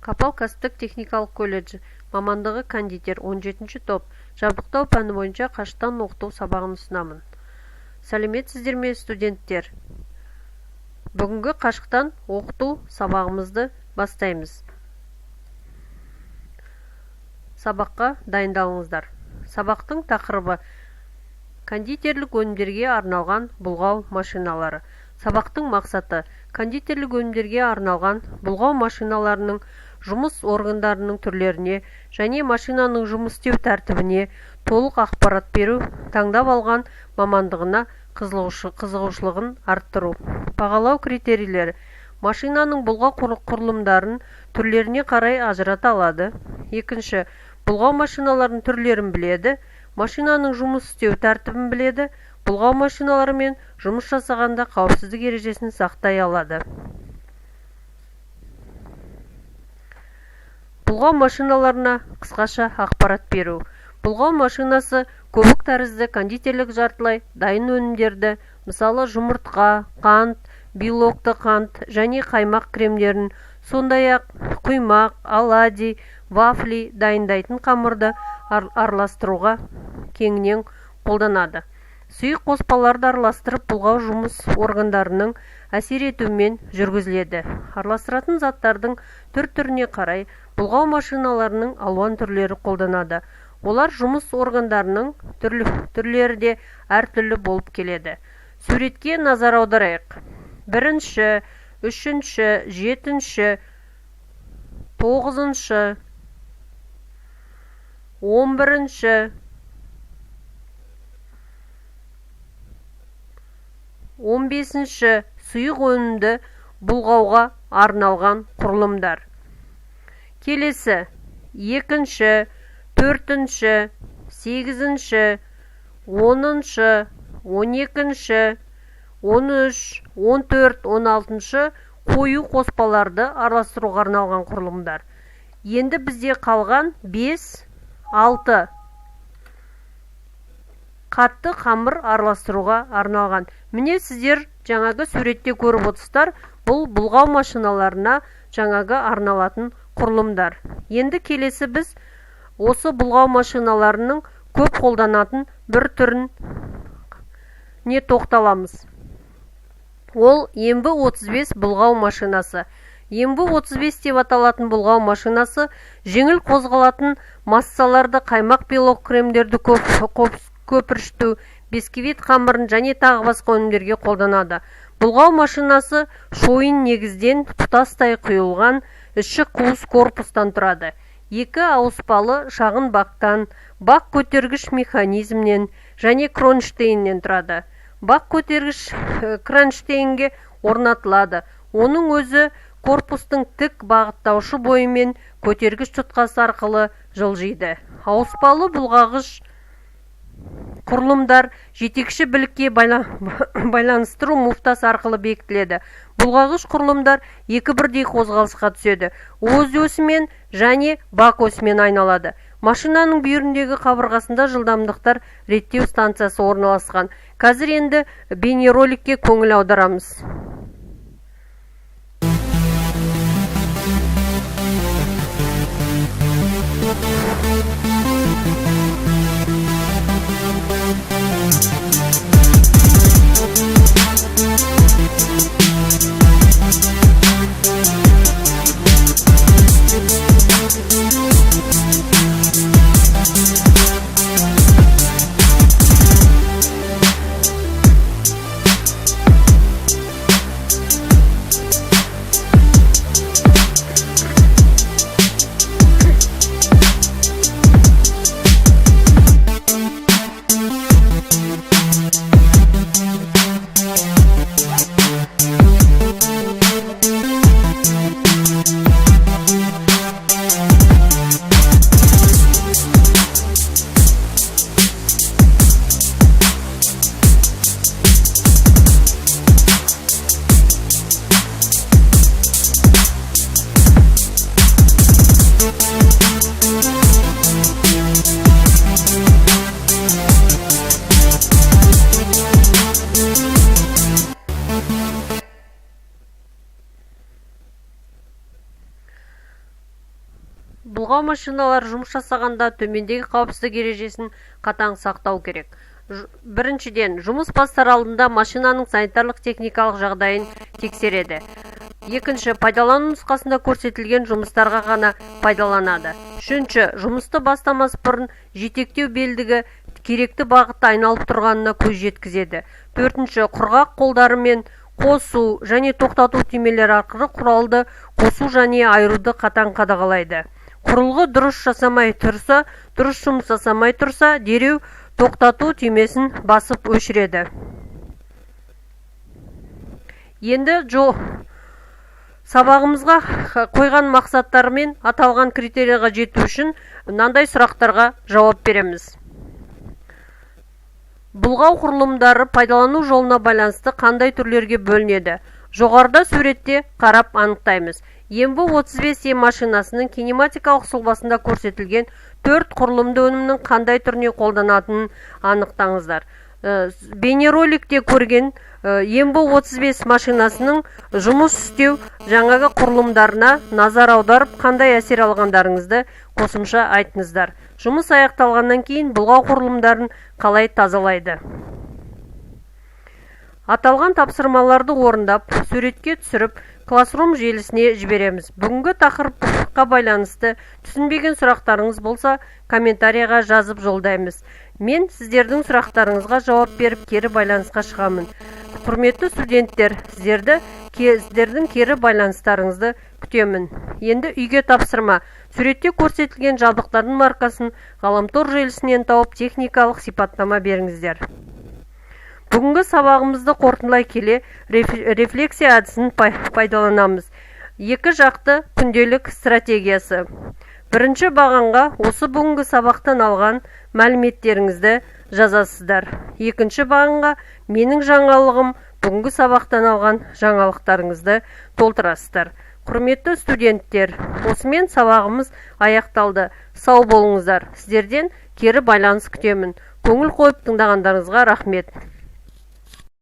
Капал кәсіптік техникалық колледжі, мамандығы кондитер, 17-ші топ, жабдықтау пәні бойынша қашықтан оқыту сабағын ұсынамын. Сәлеметсіздер ме, студенттер? Бүгінгі қашықтан оқыту сабағымызды бастаймыз. Сабаққа дайындалыңыздар. Сабақтың тақырыбы кондитерлік өнімдерге арналған бұлғау машиналары. Сабақтың мақсаты кондитерлік өнімдерге арналған бұлғау машиналарының жұмыс органдарының түрлеріне және машинаның жұмыс істеу тәртібіне толық ақпарат беру, таңдап алған мамандығына қызығушылығын арттыру. Бағалау критерийлері: машинаның бұлғау құрылымдарын түрлеріне қарай ажырата алады. Екінші, бұлғау машиналарының түрлерін біледі, машинаның жұмыс істеу тәртібін біледі, бұлғау машиналарымен жұмыс жасағанда қауіпсіздік ережесін сақтай алады. Бұлғау машиналарына қысқаша ақпарат беру. Бұлғау машинасы көбік тәрізді кондитерлік жартылай дайын өнімдерді, мысалы жұмыртқа, қант, белокты қант және қаймақ кремдерін, сондай-ақ құймақ, оладий, вафли дайындайтын қамырды араластыруға кеңінен қолданады. Сұйық қоспаларды араластырып бұлғау жұмыс органдарының әсер етуімен жүргізіледі. Араластыратын заттардың түр-түріне қарай бұлғау машиналарының алуан түрлері қолданады. Олар жұмыс органдарының түрлері де әртүрлі болып келеді. Суретке назар аударайық. 1-ші, 3-ші, 7-ші, 9-ші, 11-ші, 15-ші сұйық өнімді бұлғауға арналған құрылымдар. Келесі 2-ші, 4-ші, 8-ші, 10-ші, 12-ші, 13, 14, 16-ші қою қоспаларды араластыруға арналған құрылымдар. Енді бізде қалған 5, 6 қатты қамыр араластыруға арналған. Міне сіздер жаңағы суретте көріп отырсыздар, бұл бұлғау машиналарына жаңағы арналатын құрылымдар. Енді келесі біз осы бұлғау машиналарының көп қолданатын бір түрін не тоқталамыз. Ол МБ-35 бұлғау машинасы. МБ-35 деп аталатын бұлғау машинасы жеңіл қозғалатын массаларды, қаймақ, белок кремдерді көпіршіту, бисквит қамырын және тағы басқа өнімдерге қолданады. Бұлғау машинасы шойын негізден тұтастай құйылған іші қуыс корпустан тұрады. 2 ауыспалы шағын бақтан, бақ көтергіш механизмнен және кронштейннен тұрады. Бақ көтергіш кронштейнге орнатылады. Оның өзі корпустың тік бағыттаушы бойымен көтергіш тұтқасы арқылы жылжиды. Ауыспалы бұлғағыш құрылымдар жетекші білікке байланыстыру муфтасы арқылы бекітіледі. Бұлғағыш құрылымдар екі бірдей қозғалысқа түседі. Өз осімен және бак осімен айналады. Машинаның бүйіріндегі қабырғасында жылдамдықтар реттеу станциясы орналасқан. Қазір енді бейнероликке көңіл аударамыз. Бұлғау машиналары жұмыс жасағанда төмендегі қауіпсіздік ережесін қатаң сақтау керек. Біріншіден, жұмыс бастар алдында машинаның санитарлық-техникалық жағдайын тексереді. Екінші, пайдалану нұсқасында көрсетілген жұмыстарға ғана пайдаланады. Үшінші, жұмысты бастамас бұрын жетектеу белдігі керекті бағытта айналып тұрғанына көз жеткізеді. Төртінші, құрғақ қолдарымен қосу және тоқтату түймелері арқылы құралды қосу және айыруды қатаң қадағалайды. Құрылғы дұрыс жасамай тұрса, дұрыс жұмыс жасамай тұрса, дереу тоқтату түймесін басып өшіреді. Енді сабағымызға қойған мақсаттары мен аталған критерияға жету үшін мынандай сұрақтарға жауап береміз. Бұлғау құрылымдары пайдалану жолына байланысты қандай түрлерге бөлінеді? Жоғарыда суретте қарап анықтаймыз. Ембу 35E машинасының кинематикалық сұлбасында көрсетілген 4 құрылымды өнімнің қандай түріне қолданатынын анықтаңыздар. Бейнероликте көрген Ембу 35 машинасының жұмыс істеу жаңағы құрылымдарына назар аударып, қандай әсер алғандарыңызды қосымша айтыңыздар. Жұмыс аяқталғаннан кейін бұлғау құрылымдарын қалай тазалайды? Аталған тапсырмаларды орындап, суретке түсіріп, Classroom желісіне жібереміз. Бүгінгі тақырыпқа байланысты түсінбеген сұрақтарыңыз болса, комментарияға жазып жолдаймыз. Мен сіздердің сұрақтарыңызға жауап беріп, кері байланысқа шығамын. Құрметті студенттер, сіздердің кері байланыстарыңызды күтемін. Енді үйге тапсырма. Суретте көрсетілген жабдықтардың маркасын ғаламтор желісінен тауып техникалық сипаттама беріңіздер. Бүгінгі сабағымызды қорытындылай келе рефлексия әдісін пайдаланамыз. Екі жақты күнделік стратегиясы. Бірінші бағанға осы бүгінгі сабақтан алған мәліметтеріңізді жазасыздар. Екінші бағанға менің жаңалығым бүгінгі сабақтан алған жаңалықтарыңызды толтырасыздар. Құрметті студенттер, осымен сабағымыз аяқталды. Сау болыңыздар. Сіздерден кері байланыс күтемін. Көңіл қойып тыңдағандарыңызға рахмет.